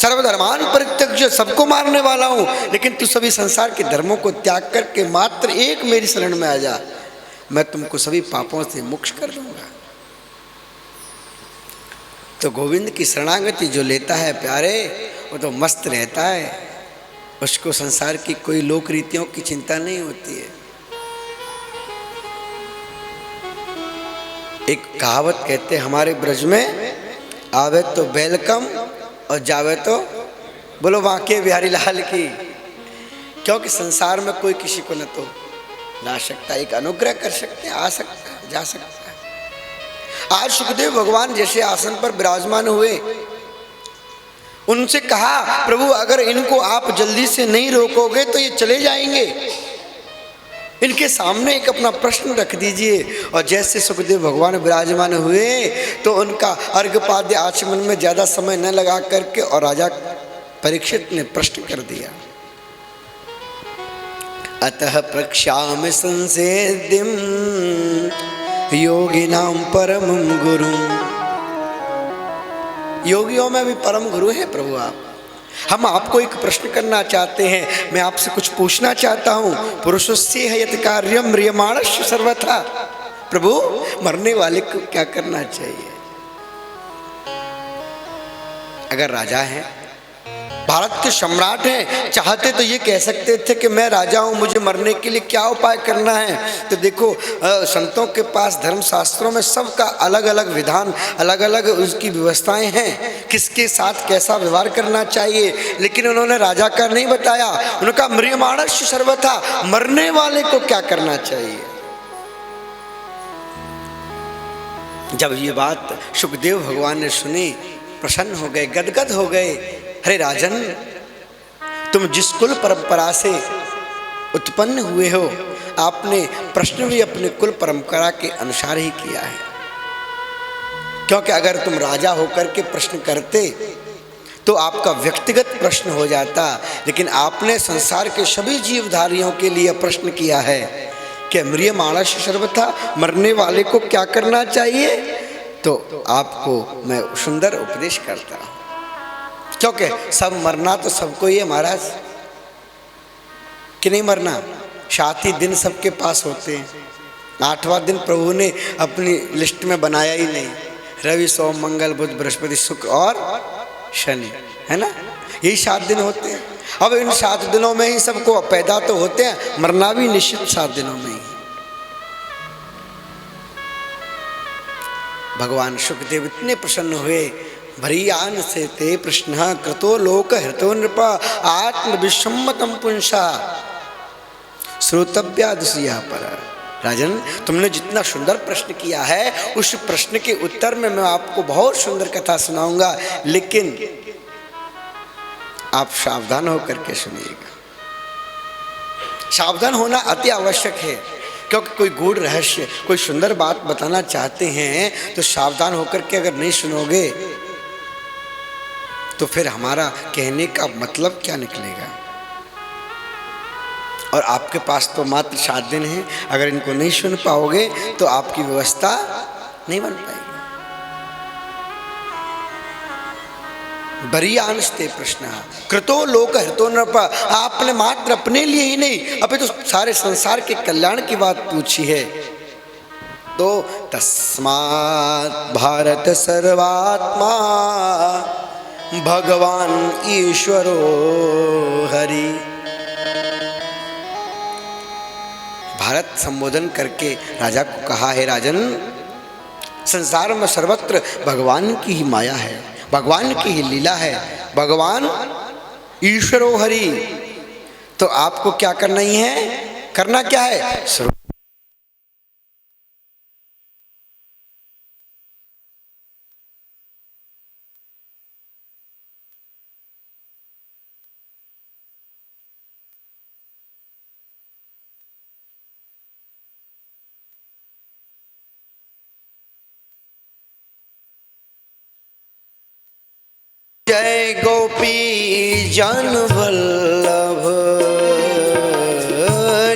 सर्वधर्मान परित्यज्य, सबको मारने वाला हूं, लेकिन तू सभी संसार के धर्मों को त्याग करके मात्र एक मेरी शरण में आ जा, मैं तुमको सभी पापों से मुक्त कर दूंगा। तो गोविंद की शरणागति जो लेता है प्यारे, वो तो मस्त रहता है, उसको संसार की कोई लोक रीतियों की चिंता नहीं होती है। एक कहावत कहते हमारे ब्रज में, आवे तो वेलकम और जावे तो, बोलो बांके बिहारी लाल की। क्योंकि संसार में कोई किसी को न तो ला सकता, एक अनुग्रह कर सकते हैं, आ सकता है, जा सकता है। आज सुखदेव भगवान जैसे आसन पर विराजमान हुए, उनसे कहा प्रभु अगर इनको आप जल्दी से नहीं रोकोगे तो ये चले जाएंगे, इनके सामने एक अपना प्रश्न रख दीजिए। और जैसे सुखदेव भगवान विराजमान हुए तो उनका अर्घपाद्य आचमन में ज्यादा समय न लगा करके और राजा परीक्षित ने प्रश्न कर दिया, अतः प्रक्ष्यामि संसेद्यं योगिनां परमं गुरु। योगियों में भी परम गुरु है प्रभु आप। हम आपको एक प्रश्न करना चाहते हैं, मैं आपसे कुछ पूछना चाहता हूं। पुरुषस्य यत् कार्यं म्रियमाणस्य सर्वथा। प्रभु मरने वाले को क्या करना चाहिए? अगर राजा है, भारत के सम्राट हैं, चाहते तो ये कह सकते थे कि मैं राजा हूं, मुझे मरने के लिए क्या उपाय करना है। तो देखो संतों के पास धर्म शास्त्रों में सबका अलग अलग विधान, अलग अलग उसकी व्यवस्थाएं हैं, किसके साथ कैसा व्यवहार करना चाहिए। लेकिन उन्होंने राजा का नहीं बताया, उन्होंने कहा म्रियमाणस्य सर्वथा, मरने वाले को क्या करना चाहिए। जब ये बात सुखदेव भगवान ने सुनी, प्रसन्न हो गए, गदगद हो गए। अरे राजन, तुम जिस कुल परंपरा से उत्पन्न हुए हो, आपने प्रश्न भी अपने कुल परंपरा के अनुसार ही किया है। क्योंकि अगर तुम राजा होकर के प्रश्न करते तो आपका व्यक्तिगत प्रश्न हो जाता, लेकिन आपने संसार के सभी जीवधारियों के लिए प्रश्न किया है कि म्रियमाणस्य सर्वथा, मरने वाले को क्या करना चाहिए। तो आपको मैं सुंदर उपदेश करता हूं, क्योंकि सब मरना तो सबको ही है महाराज, कि नहीं मरना। 7 ही दिन सबके पास होते हैं, 8वां दिन प्रभु ने अपनी लिस्ट में बनाया ही नहीं। रवि सोम मंगल बुध बृहस्पति शुक्र और शनि, है ना, यही 7 दिन होते हैं। अब इन 7 दिनों में ही सबको पैदा तो होते हैं, मरना भी निश्चित 7 दिनों में ही। भगवान सुखदेव इतने प्रसन्न हुए, भरियान से ते प्रश्न कृतो लोक हृतो नृप आत्मविसम्मतम पुंसा श्रोतव्यादुषया पर। राजन, तुमने जितना सुंदर प्रश्न किया है, उस प्रश्न के उत्तर में मैं आपको बहुत सुंदर कथा सुनाऊंगा, लेकिन आप सावधान होकर के सुनिएगा। सावधान होना अति आवश्यक है, क्योंकि कोई गूढ़ रहस्य, कोई सुंदर बात बताना चाहते हैं तो सावधान होकर के अगर नहीं सुनोगे तो फिर हमारा कहने का मतलब क्या निकलेगा। और आपके पास तो मात्र 7 दिन है, अगर इनको नहीं सुन पाओगे तो आपकी व्यवस्था नहीं बन पाएगी। बरियांस्ते प्रश्न कृतो लोक हितो नृप, आपने मात्र अपने लिए ही नहीं, अभी तो सारे संसार के कल्याण की बात पूछी है। तो तस्मात् भारत सर्वात्मा भगवान ईश्वरो हरि। भारत संबोधन करके राजा को कहा है, राजन संसार में सर्वत्र भगवान की ही माया है, भगवान की ही लीला है, भगवान ईश्वरो हरि। तो आपको क्या करना ही है, करना क्या है, जय गोपी जन वल्लभ,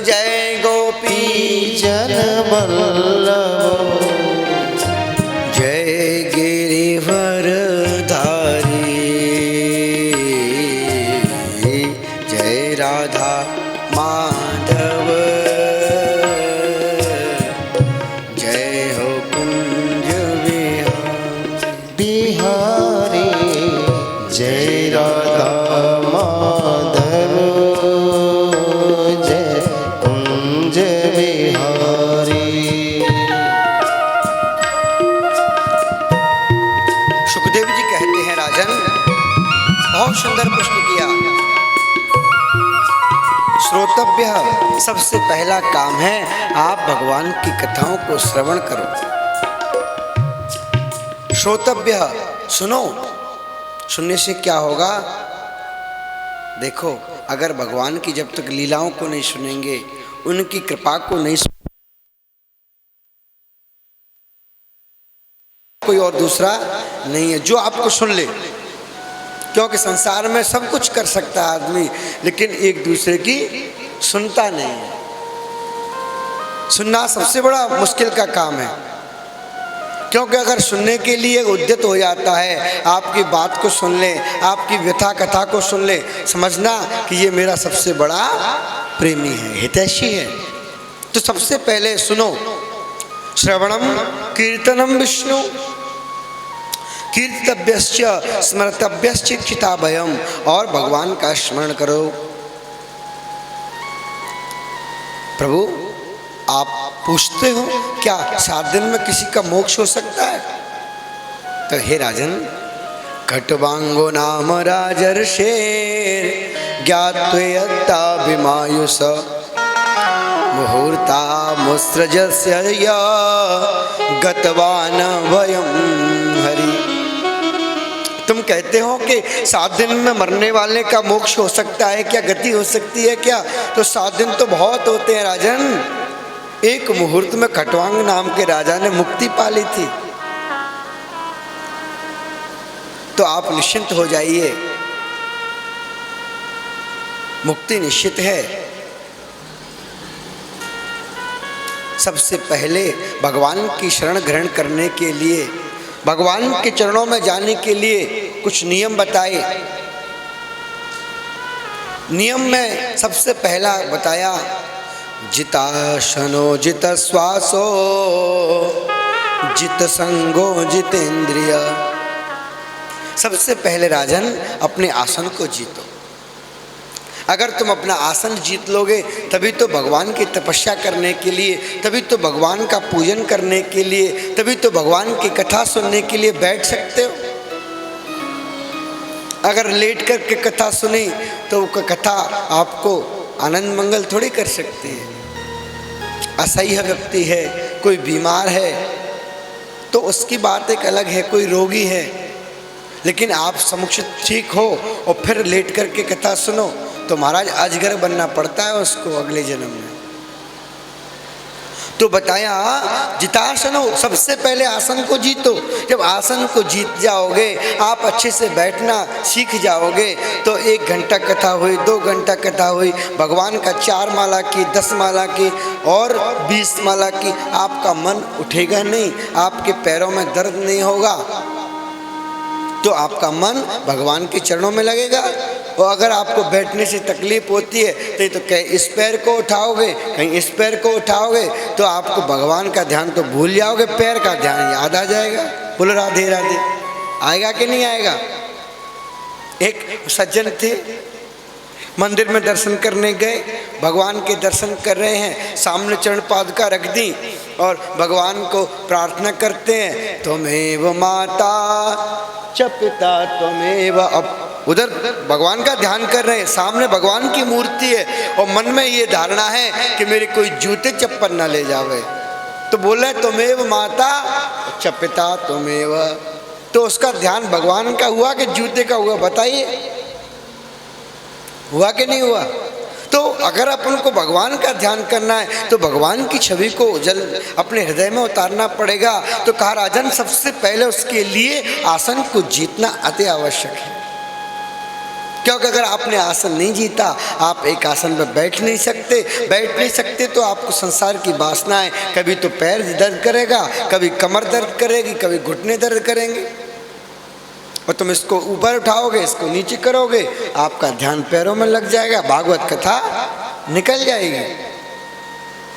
जय गोपी जन वल्लभ, जय गिरिवर धारी, जय राधा माधव जय कुंज बिहारी। सुखदेव जी कहते हैं राजन, बहुत सुंदर प्रश्न किया। श्रोतव्य सबसे पहला काम है आप भगवान की कथाओं को श्रवण करो। श्रोतव्य सुनो, सुनने से क्या होगा? देखो, अगर भगवान की जब तक लीलाओं को नहीं सुनेंगे, उनकी कृपा को नहीं कोई और दूसरा नहीं है जो आपको सुन ले। क्योंकि संसार में सब कुछ कर सकता है आदमी, लेकिन एक दूसरे की सुनता नहीं है। सुनना सबसे बड़ा मुश्किल का काम है, क्योंकि अगर सुनने के लिए उद्यत हो जाता है, आपकी बात को सुन ले, आपकी व्यथा कथा को सुन ले, समझना कि ये मेरा सबसे बड़ा प्रेमी है, हितैषी है। तो सबसे पहले सुनो, श्रवणम कीर्तनम विष्णु कीर्तव्यश्च स्मर्तव्यश्च चिताभयम, और भगवान का स्मरण करो। प्रभु आप पूछते हो क्या 7 दिन में किसी का मोक्ष हो सकता है? तो हे राजन, खट्वांगो नाम राजर्षेर ज्ञात्वयत्ता विमायुष मुहूर्ता मुस्रजस्य गतवान भयम हरि। तुम कहते हो कि 7 दिन में मरने वाले का मोक्ष हो सकता है क्या, गति हो सकती है क्या? तो 7 दिन तो बहुत होते हैं राजन। एक मुहूर्त में खट्वांग नाम के राजा ने मुक्ति पा ली थी। तो आप निश्चिंत हो जाइए, मुक्ति निश्चित है। सबसे पहले भगवान की शरण ग्रहण करने के लिए, भगवान के चरणों में जाने के लिए कुछ नियम बताए। नियम में सबसे पहला बताया, जिताशनो जित श्वासो जित संगो जितेंद्रिय। सबसे पहले राजन अपने आसन को जीतो। अगर तुम अपना आसन जीत लोगे, तभी तो भगवान की तपस्या करने के लिए, तभी तो भगवान का पूजन करने के लिए, तभी तो भगवान की कथा सुनने के लिए बैठ सकते हो। अगर लेट करके कथा सुनी तो वो कथा आपको आनंद मंगल थोड़ी कर सकती है। असह्य व्यक्ति है, कोई बीमार है, तो उसकी बात एक अलग है, कोई रोगी है, लेकिन आप समुचित ठीक हो और फिर लेट करके कथा सुनो तो महाराज अजगर बनना पड़ता है उसको अगले जन्म में। तो बताया जितासनो, सबसे पहले आसन को जीतो। जब आसन को जीत जाओगे, आप अच्छे से बैठना सीख जाओगे, तो 1 घंटा कथा हुई, 2 घंटा कथा हुई, भगवान का 4 माला की, 10 माला की और 20 माला की, आपका मन उठेगा नहीं, आपके पैरों में दर्द नहीं होगा, तो आपका मन भगवान के चरणों में लगेगा। और अगर आपको बैठने से तकलीफ होती है तो कहीं इस पैर को उठाओगे, कहीं इस पैर को उठाओगे, तो आपको भगवान का ध्यान तो भूल जाओगे, पैर का ध्यान याद आ जाएगा। बोलो राधे राधे। आएगा कि नहीं आएगा? एक सज्जन थे, मंदिर में दर्शन करने गए, भगवान के दर्शन कर रहे हैं, सामने चरण पादुका रख दी और भगवान को प्रार्थना करते हैं, त्वमेव माता च पिता त्वमेव। अब उधर भगवान का ध्यान कर रहे हैं, सामने भगवान की मूर्ति है और मन में ये धारणा है कि मेरे कोई जूते चप्पल ना ले जावे, तो बोल रहे त्वमेव माता च पिता त्वमेव। तो उसका ध्यान भगवान का हुआ कि जूते का हुआ? बताइए, हुआ कि नहीं हुआ? तो अगर अपन को भगवान का ध्यान करना है तो भगवान की छवि को जल अपने हृदय में उतारना पड़ेगा। तो कहा राजन, सबसे पहले उसके लिए आसन को जीतना अति आवश्यक है, क्योंकि अगर आपने आसन नहीं जीता, आप एक आसन पर बैठ नहीं सकते तो आपको संसार की वासनाएं, कभी तो पैर दर्द करेगा, कभी कमर दर्द करेगी, कभी घुटने दर्द करेंगे, और तुम इसको ऊपर उठाओगे, इसको नीचे करोगे, आपका ध्यान पैरों में लग जाएगा, भागवत कथा निकल जाएगी,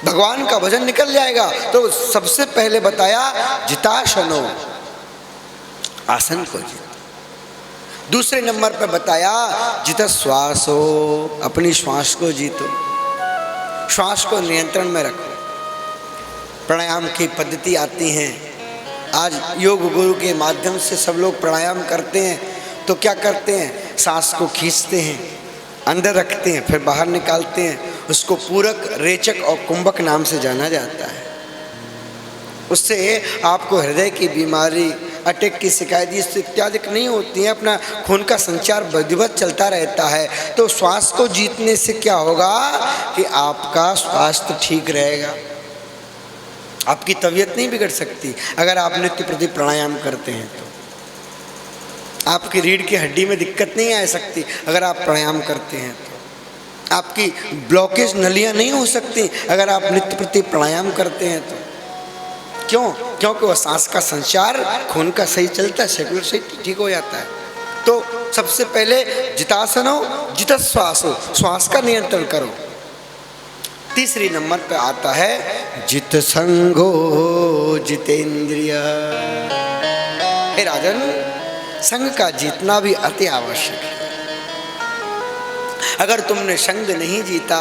भगवान का भजन निकल जाएगा। तो सबसे पहले बताया जिताशनो, आसन को जीत। दूसरे नंबर पर बताया जित श्वास हो, अपनी श्वास को जीतो, श्वास को नियंत्रण में रखो। प्राणायाम की पद्धति आती हैं। आज योग गुरु के माध्यम से सब लोग प्राणायाम करते हैं। तो क्या करते हैं, सांस को खींचते हैं, अंदर रखते हैं, फिर बाहर निकालते हैं। उसको पूरक, रेचक और कुंभक नाम से जाना जाता है। उससे आपको हृदय की बीमारी, अटैक की शिकायत इत्यादि नहीं होती है। अपना खून का संचार विधिवत चलता रहता है। तो श्वास को जीतने से क्या होगा कि आपका स्वास्थ्य ठीक रहेगा, आपकी तबीयत नहीं बिगड़ सकती। अगर आप नित्य प्रति प्राणायाम करते हैं तो आपकी रीढ़ की हड्डी में दिक्कत नहीं आ सकती। अगर आप प्राणायाम करते हैं तो आपकी ब्लॉकेज नलियां नहीं हो सकती। अगर आप नित्य प्रति प्राणायाम करते हैं तो क्यों? क्योंकि वह सांस का संचार, खून का सही चलता है, शेड्यूल सही ठीक हो जाता है। तो सबसे पहले जितासन हो, जित श्वास हो, श्वास का नियंत्रण करो। तीसरी नंबर पे आता है जित संगो जितेंद्रिय। हे राजन, संग का जीतना भी अति आवश्यक है। अगर तुमने संग नहीं जीता,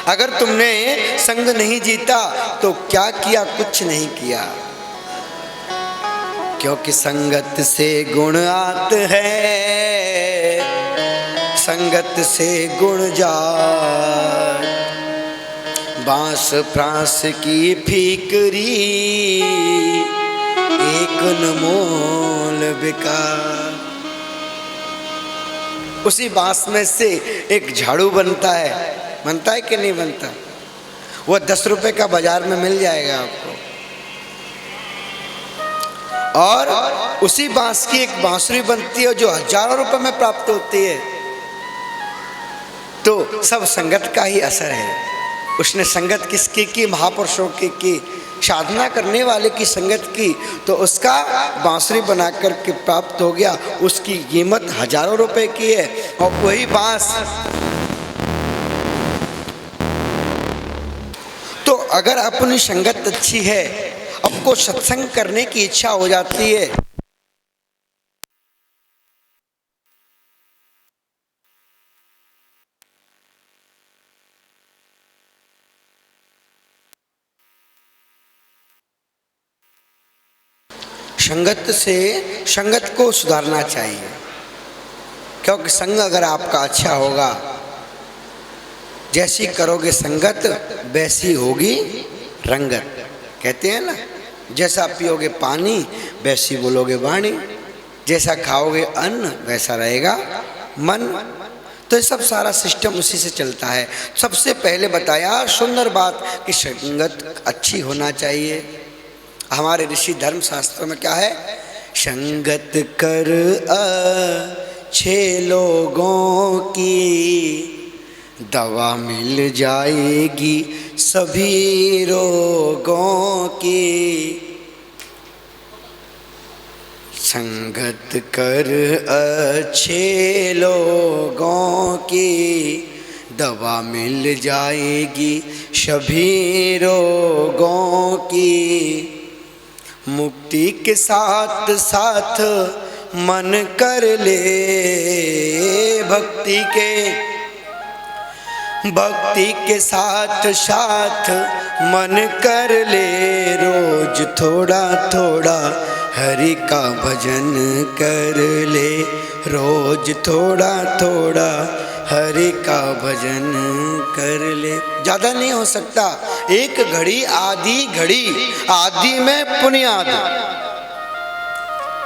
अगर तुमने संग नहीं जीता तो क्या किया? कुछ नहीं किया। क्योंकि संगत से गुण आते हैं, संगत से गुण जात। बांस फ्रांस की फीकरी, एक न मोल बिका। उसी बांस में से एक झाड़ू बनता है कि नहीं बनता? वो 10 रुपए का बाजार में मिल जाएगा आपको। और उसी बांस की एक बांसुरी बनती है जो हजारों रुपए में प्राप्त होती है। तो सब संगत का ही असर है। उसने संगत किसकी की? महापुरुषों की साधना करने वाले की संगत की, तो उसका बांसुरी बनाकर के प्राप्त हो गया। उसकी कीमत हजारों रुपए की है। और वही बांस, तो अगर अपनी संगत अच्छी है, आपको सत्संग करने की इच्छा हो जाती है, संगत से संगत को सुधारना चाहिए। क्योंकि संग अगर आपका अच्छा होगा, जैसी करोगे संगत वैसी होगी रंगत। कहते हैं ना, जैसा पियोगे पानी वैसी बोलोगे वाणी, जैसा खाओगे अन्न वैसा रहेगा मन। तो ये सब सारा सिस्टम उसी से चलता है। सबसे पहले बताया सुंदर बात कि संगत अच्छी होना चाहिए। हमारे ऋषि धर्म शास्त्रों में क्या है? संगत कर अच्छे लोगों की, दवा मिल जाएगी सभी रोगों की। संगत कर अच्छे लोगों की, दवा मिल जाएगी सभी रोगों की। मुक्ति के साथ साथ मन कर ले भक्ति के साथ साथ मन कर ले। रोज थोड़ा थोड़ा हरि का भजन कर ले, रोज थोड़ा थोड़ा हरि का भजन कर ले। ज़्यादा नहीं हो सकता, एक घड़ी आधी घड़ी, आदि में पुण्याद।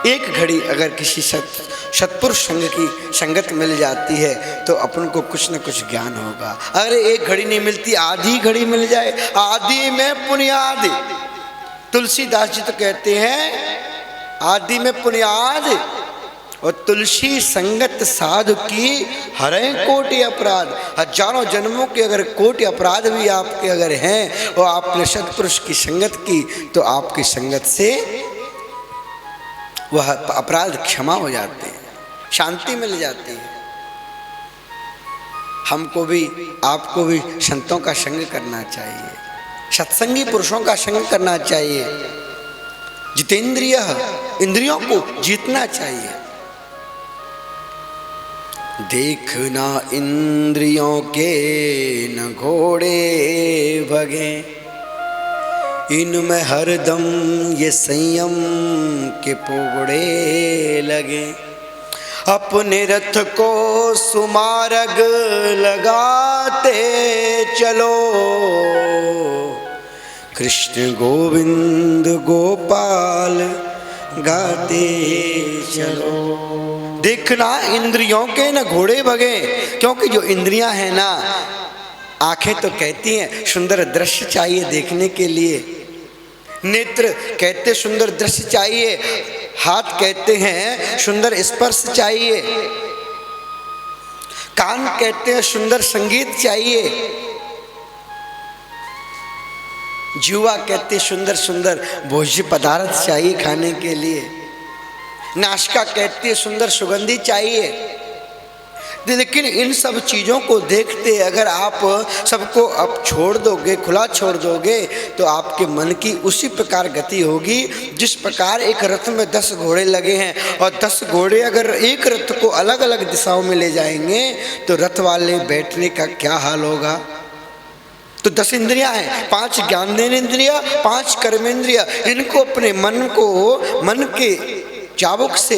एक घड़ी अगर किसी सत्पुरुष संग की संगत मिल जाती है तो अपन को कुछ न कुछ ज्ञान होगा। अगर एक घड़ी नहीं मिलती, आधी घड़ी मिल जाए, आदि में पुण्याद। तुलसीदास जी तो कहते हैं आदि में पुण्याद, और तुलसी संगत साधु की हरे कोटि अपराध। हजारों जन्मों के अगर कोटि अपराध भी आपके अगर हैं और आपने सत्पुरुष की संगत की, तो आपकी संगत से वह अपराध क्षमा हो जाते हैं, शांति मिल जाती है। हमको भी आपको भी संतों का संग करना चाहिए, सत्संगी पुरुषों का संग करना चाहिए। जितेंद्रिय, इंद्रियों को जीतना चाहिए। देखना इंद्रियों के न घोड़े भगे, इनमें हरदम ये संयम के पोगड़े लगे। अपने रथ को सुमार्ग लगाते चलो, कृष्ण गोविंद गोपाल गाते चलो। देखना इंद्रियों के न घोड़े भगे, क्योंकि जो इंद्रियां हैं ना, आंखें तो कहती हैं सुंदर दृश्य चाहिए देखने के लिए, नेत्र कहते सुंदर दृश्य चाहिए, हाथ कहते हैं सुंदर स्पर्श चाहिए, कान कहते हैं सुंदर संगीत चाहिए, जीवा कहते सुंदर सुंदर भोज्य पदार्थ चाहिए खाने के लिए, नासिका कहती है सुंदर सुगंधी चाहिए। लेकिन इन सब चीज़ों को देखते अगर आप सबको अब छोड़ दोगे, खुला छोड़ दोगे, तो आपके मन की उसी प्रकार गति होगी जिस प्रकार एक रथ में 10 घोड़े लगे हैं, और 10 घोड़े अगर एक रथ को अलग अलग दिशाओं में ले जाएंगे तो रथ वाले बैठने का क्या हाल होगा। तो 10 इंद्रियां हैं, 5 ज्ञानेंद्रिया, 5 कर्मेंद्रिया, इनको अपने मन के चाबुक से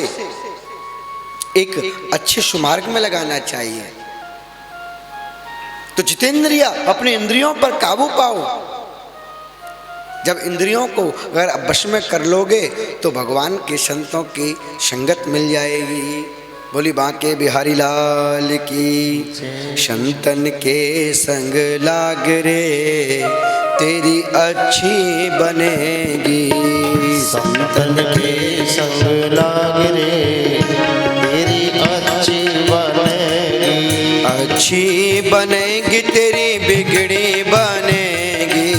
एक अच्छे सुमार्ग में लगाना चाहिए। तो जितेंद्रिया, अपने इंद्रियों पर काबू पाओ। जब इंद्रियों को अगर वश में कर लोगे तो भगवान के संतों की संगत मिल जाएगी। बोली बांके बिहारी लाल की, संतन के संग लाग रे तेरी अच्छी बनेगी, संतन के संग लाग रे तेरी अच्छी बनेगी, अच्छी बनेगी तेरी बिगड़ी बनेगी,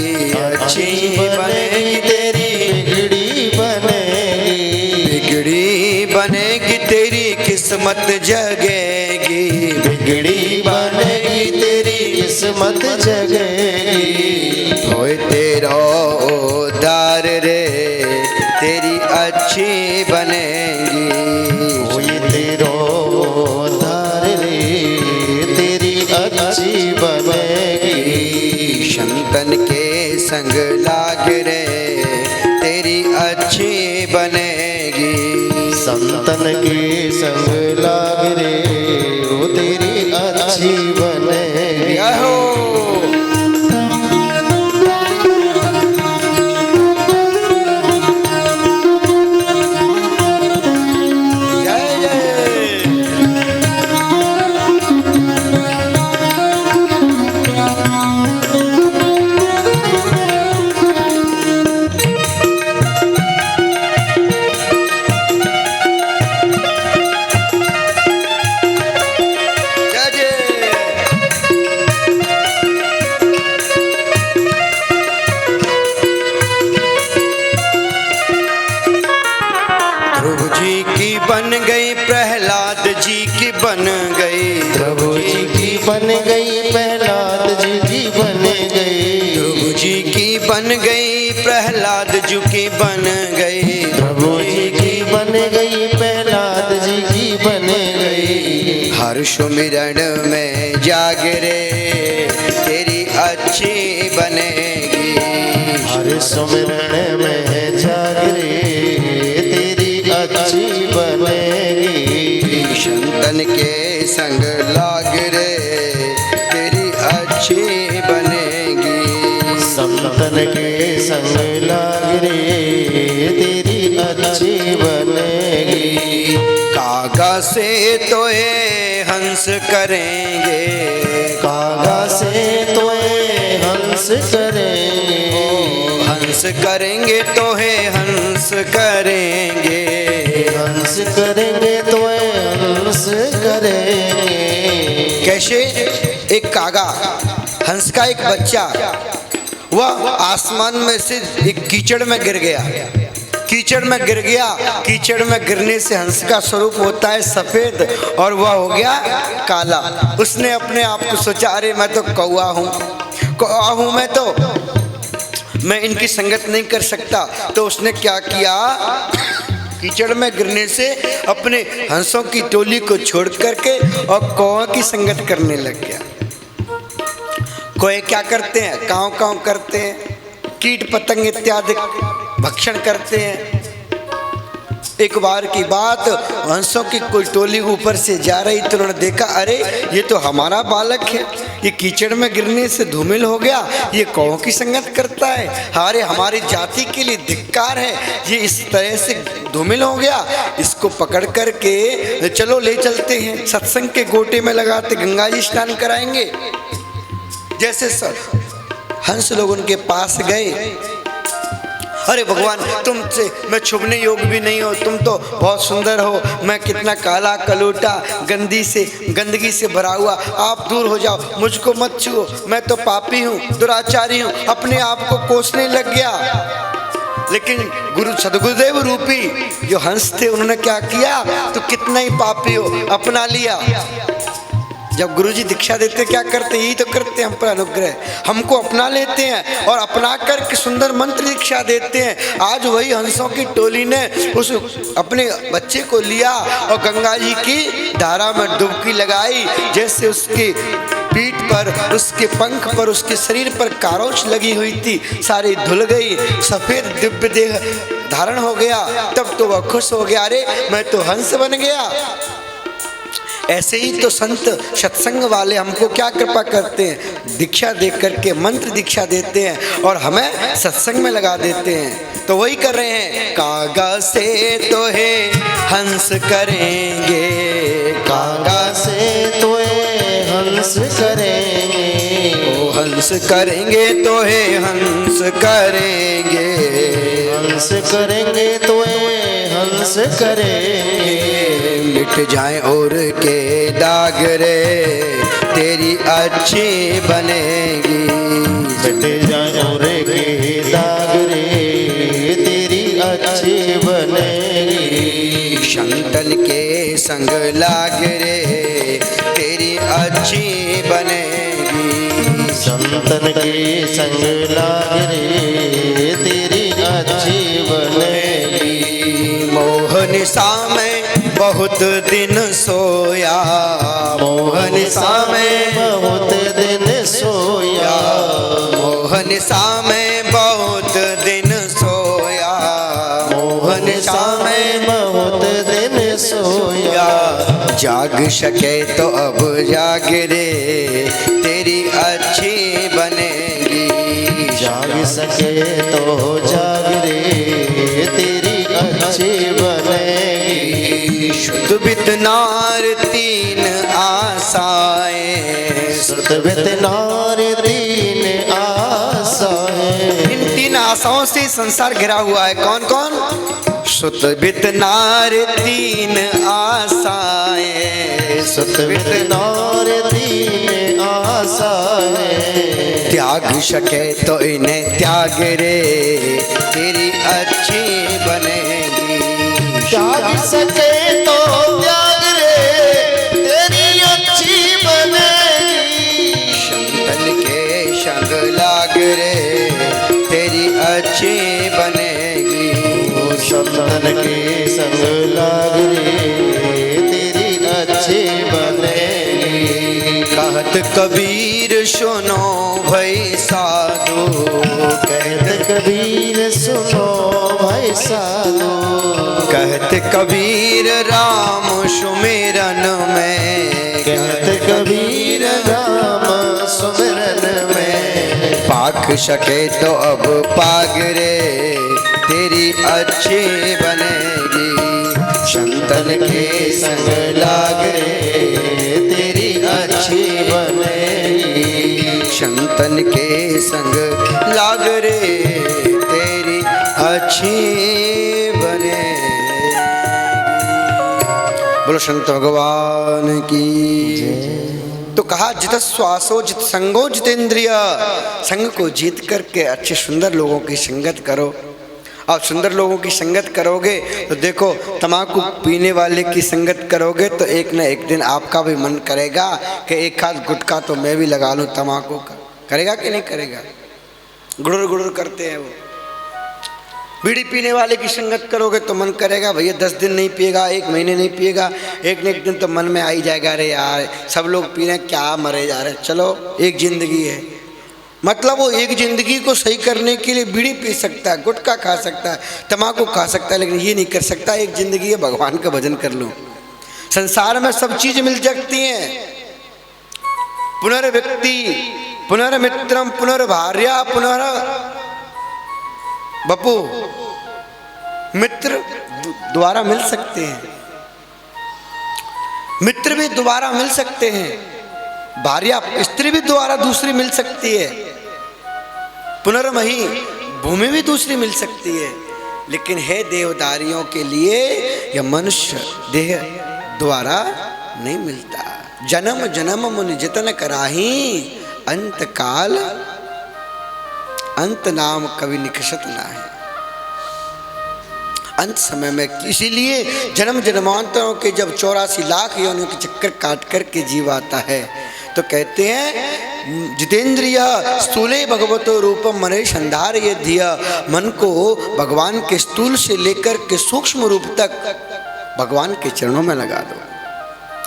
अच्छी बनेगी तेरी बिगड़ी बनेगी, बिगड़ी बनेगी तेरी किस्मत जगेगी, बिगड़ी बनेगी तेरी किस्मत जगेगी, होए तेरा उद्धार रे तेरी अच्छी बनेगी, होए तेरा उद्धार रे तेरी अच्छी बनेगी, संतन के संग लाग रे तेरी अच्छी बनेगी, संतन के संग लाग रे वो तेरी अच्छी बनेगी। आहो बन गई प्रहलाद जी की बन गई, प्रभु जी की बन गई प्रहलाद जी की बन गई, प्रभु जी की बन गई प्रहलाद जी की बन गई, प्रभु जी की बन गई प्रहलाद जी की बन गई, हर सुमिरन में जागरे तेरी अच्छी बनेगी, हर सुमिरन में जागरे तेरी अच्छी बनेगी, संतन के संग लाग रे तेरी अच्छी बनेगी, संतन के संग लाग रे तेरी अच्छी बनेगी, कागा से तो ये हंस करेंगे, कागा से तो ये हंस करेंगे, हंस करेंगे तो है हंस करेंगे, हंस करेंगे तो हंस करेंगे। कैसे? एक कागा, हंस का एक बच्चा, वह आसमान में से एक कीचड़ में गिर गया, कीचड़ में गिर गया, कीचड़ में गिरने से हंस का स्वरूप होता है सफेद और वह हो गया काला। उसने अपने आप को सोचा अरे मैं तो कौआ हूँ, कौआ हूँ मैं इनकी संगत नहीं कर सकता। तो उसने क्या किया, कीचड़ में गिरने से अपने हंसों की टोली को छोड़ करके और कौओं की संगत करने लग गया। कौए क्या करते हैं? काँव काँव करते हैं, कीट पतंग इत्यादि भक्षण करते हैं। एक बार की बात, हंसों की कोई टोली ऊपर से जा रही तो उन्होंने देखा, अरे ये तो हमारा बालक है, ये कीचड़ में गिरने से धूमिल हो गया, ये कौओं की संगत करता है, अरे हमारी जाति के लिए धिक्कार है, ये इस तरह से धूमिल हो गया, इसको पकड़ करके चलो ले चलते हैं, सत्संग के गोटे में लगाते गंगा जी स्नान कराएंगे। जैसे हंस लोग उनके पास गए, अरे भगवान तुमसे मैं छुपने योग्य भी नहीं हो, तुम तो बहुत सुंदर हो, मैं कितना काला कलूटा गंदगी से भरा हुआ, आप दूर हो जाओ, मुझको मत छुओ, मैं तो पापी हूँ, दुराचारी हूँ। अपने आप को कोसने लग गया। लेकिन गुरु सदगुरुदेव रूपी जो हंस थे उन्होंने क्या किया, तो कितना ही पापी हो, अपना लिया। जब गुरुजी दीक्षा देते क्या करते, यही तो करते हैं हम पर अनुग्रह, हमको अपना लेते हैं और अपना करके सुंदर मंत्र दीक्षा देते हैं। आज वही हंसों की टोली ने उस अपने बच्चे को लिया और गंगा जी की धारा में डुबकी लगाई। जैसे उसकी पीठ पर, उसके पंख पर, उसके शरीर पर कारोच लगी हुई थी, सारी धुल गई, सफेद दिव्य देह धारण हो गया। तब तो वह खुश हो गया, अरे मैं तो हंस बन गया। ऐसे ही तो संत सत्संग वाले हमको क्या कृपा करते हैं, दीक्षा दे करके मंत्र दीक्षा देते हैं और हमें सत्संग में लगा देते हैं। तो वही कर रहे हैं, कागा से तो है हंस करेंगे, कागा से तो हंस करेंगे, ओ हंस करेंगे तो है हंस करेंगे, हंस करेंगे तो हंस करेंगे। मिट जाए और के दाग रे तेरी अच्छी बनेगी, मिट जाए और के दाग रे तेरी अच्छी बनेगी। शंतन के संग लाग रे तेरी अच्छी बनेगी, संतन के संग लाग रे तेरी अच्छी बनेगी। मोहन सा में बहुत दिन सोया, मोहन सा में बहुत दिन सोया, मोहन सा में बहुत दिन सोया, मोहन सा में बहुत दिन सोया। जाग सके तो अब जाग रे तेरी अच्छी बनेगी, जाग सके तो जाग रे तेरी अच्छी बनेगी। शुद्ध बितनार तीन आशाएं, शुद्ध बितनार तीन आशाएं। इन तीन आशाओं से संसार घिरा हुआ है। कौन कौन? शुद्ध बितनार तीन आशाएं, शुद्ध बितनार तीन आशाएं। त्याग सके तो इन्हें त्याग रे तेरी अच्छी बनेगी, त्याग सके तो त्याग रे तेरी अच्छी बनेगी। शंतन के संग लाग रे तेरी अच्छी बनेगी, शंतन के संग लाग रे तेरी अच्छी बनेगी। कहत कबीर सुनो भाई साधु, कहत कबीर सुनो भाई साधु, कहत कबीर राम सुमिरन में, कहत कबीर राम सुमिरन में। पाक सके तो अब पाग रे तेरी अच्छी बनेगी, शंतन के संग लाग रे तेरी अच्छी बनेगी, शंतन के संग लाग रे तेरी अच्छी बनेगी। बोलो संत भगवान की। तो कहा जित श्वासो जित संगो जितेंद्रिय, संग को जीत करके अच्छे सुंदर लोगों की संगत करो। आप सुंदर लोगों की संगत करोगे तो देखो, तम्बाकू पीने वाले की संगत करोगे तो एक न एक दिन आपका भी मन करेगा कि एक हाथ गुटखा तो मैं भी लगा लूं तम्बाकू का। करेगा कि नहीं करेगा? गुड़ुर गुड़ुर करते हैं वो। बीड़ी पीने वाले की संगत करोगे तो मन करेगा भैया 10 दिन नहीं पिएगा, 1 महीने नहीं पिएगा, एक न एक दिन तो मन में आ ही जाएगा, अरे यार सब लोग पी रहे हैं, क्या मरे जा रहे हैं, चलो एक जिंदगी है। मतलब वो एक जिंदगी को सही करने के लिए बीड़ी पी सकता है, गुटखा खा सकता है, तम्बाकू खा सकता है, लेकिन ये नहीं कर सकता एक जिंदगी है भगवान का भजन कर लूं। संसार में सब चीज मिल सकती हैं, पुनर्व्यक्ति, पुनर्मित्रम, पुनर्भार्या, पुनर् बपू, मित्र दोबारा मिल सकते हैं, मित्र भी दोबारा मिल सकते हैं, भार्या स्त्री भी दोबारा दूसरी मिल सकती है, पुनर्मही भूमि भी दूसरी मिल सकती है, लेकिन है देवदारियों के लिए यह मनुष्य देह दोबारा नहीं मिलता। जन्म जन्म मुनि जतन कराही, अंत काल अंत नाम कभी निकषत ना है। अंत समय में इसीलिए जन्म जन्मांतरों के जब 84 लाख योनियों के चक्कर काट कर के जीव आता है तो कहते हैं जितेंद्रिय स्थूले भगवतो रूपम मने संधार ये धिया, मन को भगवान के स्थूल से लेकर के सूक्ष्म रूप तक भगवान के चरणों में लगा दो।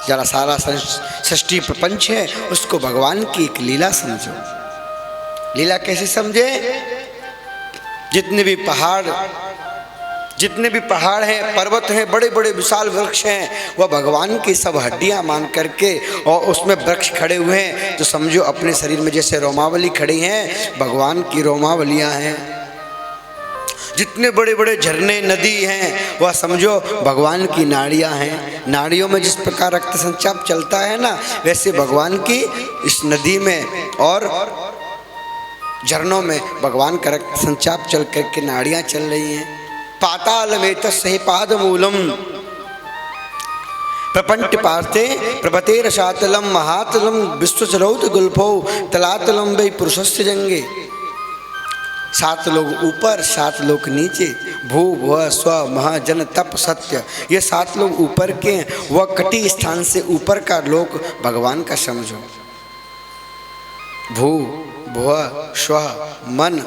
जरा सारा सृष्टि प्रपंच है उसको भगवान की एक लीला समझो। लीला कैसे समझे? जितने भी पहाड़ हैं, पर्वत हैं, बड़े बड़े विशाल वृक्ष हैं, वह भगवान की सब हड्डियां मान करके और उसमें वृक्ष खड़े हुए हैं तो समझो अपने शरीर में जैसे रोमावली खड़ी हैं, भगवान की रोमावलियां हैं। जितने बड़े बड़े झरने नदी हैं वह समझो भगवान की नाड़ियां हैं। नाड़ियों में जिस प्रकार रक्त संचार चलता है ना, वैसे भगवान की इस नदी में और झरनों में भगवान का रक्त संचाप चल करके नाड़ियां चल रही हैं। पाताल में तस्हि पाद मूलम प्रपंच पार्थे प्रपते रसातलम महातलम विश्वचरौत गुल्फो तलातलम वै पुरुषस्य जंगे। 7 लोग ऊपर 7 लोग नीचे, भू भुव स्व महा जन तप सत्य, ये 7 लोग ऊपर के हैं। वह कटी स्थान से ऊपर का लोक भगवान का समझो। भू भुव स्व मन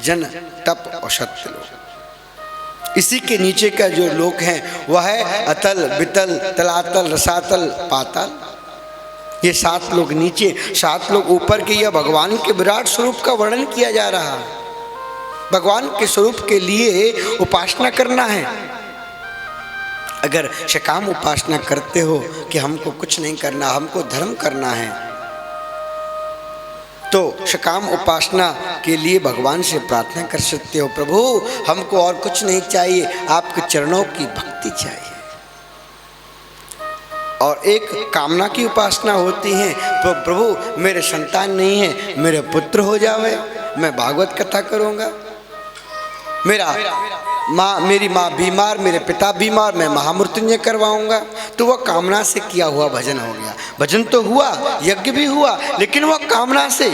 जन तप और सत्य लोक। इसी के नीचे का जो लोक है वह है अतल वितल तलातल रसातल पाताल। ये 7 लोग नीचे 7 लोग ऊपर के, यह भगवान के विराट स्वरूप का वर्णन किया जा रहा है। भगवान के स्वरूप के लिए उपासना करना है। अगर सकाम उपासना करते हो कि हमको कुछ नहीं करना, हमको धर्म करना है, तो सकाम उपासना के लिए भगवान से प्रार्थना कर सकते हो, प्रभु हमको और कुछ नहीं चाहिए, आपके चरणों की भक्ति चाहिए। और एक कामना की उपासना होती है, तो प्रभु मेरे संतान नहीं है, मेरे पुत्र हो जावे, मैं भागवत कथा करूँगा। मेरी माँ बीमार, मेरे पिता बीमार, मैं महामृत्युंजय करवाऊंगा। तो वह कामना से किया हुआ भजन हो गया। भजन तो हुआ, यज्ञ भी हुआ, लेकिन वह कामना से।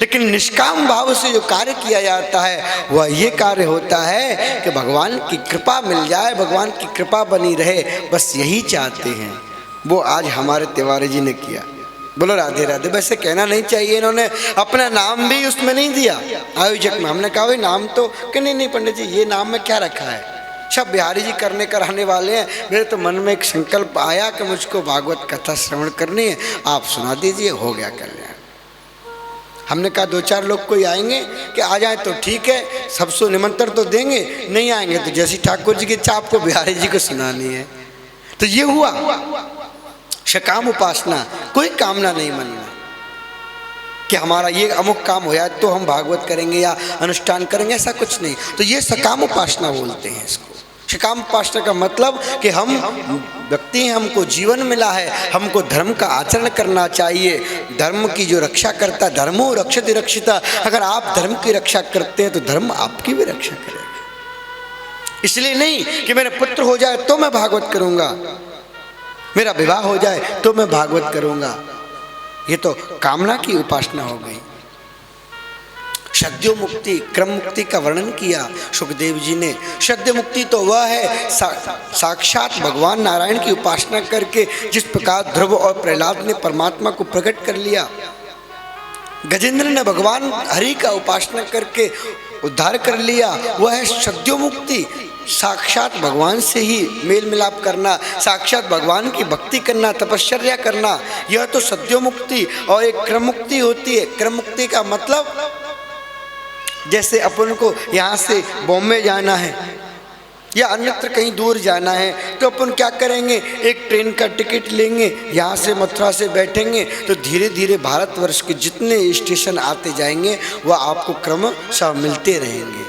लेकिन निष्काम भाव से जो कार्य किया जाता है वह ये कार्य होता है कि भगवान की कृपा मिल जाए, भगवान की कृपा बनी रहे, बस यही चाहते हैं। वो आज हमारे तिवारी जी ने किया। बोलो राधे राधे। वैसे कहना नहीं चाहिए, इन्होंने अपना नाम भी उसमें नहीं दिया आयोजक में। हमने कहा भाई नाम तो कि नहीं पंडित जी ये नाम में क्या रखा है, सब बिहारी जी करने कराने वाले हैं। मेरे तो मन में एक संकल्प आया कि मुझको भागवत कथा श्रवण करनी है, आप सुना दीजिए, हो गया कल्याण। हमने कहा 2-4 लोग कोई आएंगे कि आ जाए तो ठीक है, सबको निमंत्रण तो देंगे, नहीं आएंगे तो जैसी ठाकुर जी की चाप को बिहारी जी को सुनानी है। तो ये हुआ सकाम उपासना। कोई कामना नहीं मन में कि हमारा ये अमुक काम हो जाए तो हम भागवत करेंगे या अनुष्ठान करेंगे, ऐसा कुछ नहीं। तो ये सकाम उपासना बोलते हैं इसको। सकाम उपासना का मतलब कि हम व्यक्ति हैं, हमको जीवन मिला है, हमको धर्म का आचरण करना चाहिए। धर्म की जो रक्षा करता, धर्मो रक्षति रक्षिता। अगर आप धर्म की रक्षा करते हैं तो धर्म आपकी भी रक्षा करेगा। इसलिए नहीं कि मेरे पुत्र हो जाए तो मैं भागवत करूँगा, मेरा विवाह हो जाए तो मैं भागवत करूँगा। ये तो कामना की उपासना हो गई। सद्यो मुक्ति, क्रम मुक्ति का वर्णन किया सुखदेव जी ने। सद्यो मुक्ति तो वह है साक्षात भगवान नारायण की उपासना करके जिस प्रकार ध्रुव और प्रहलाद ने परमात्मा को प्रकट कर लिया। गजेंद्र ने भगवान हरि का उपासना करके उद्धार कर लिया, वह है सद्यो मुक्ति। साक्षात भगवान से ही मेल मिलाप करना, साक्षात भगवान की भक्ति करना, तपश्चर्या करना, यह तो सद्यो मुक्ति। और एक क्रम मुक्ति होती है। क्रम मुक्ति का मतलब, जैसे अपन को यहाँ से बॉम्बे जाना है या अन्यत्र कहीं दूर जाना है, तो अपन क्या करेंगे, एक ट्रेन का टिकट लेंगे, यहाँ से मथुरा से बैठेंगे, तो धीरे धीरे भारतवर्ष के जितने स्टेशन आते जाएंगे वह आपको क्रमशः मिलते रहेंगे।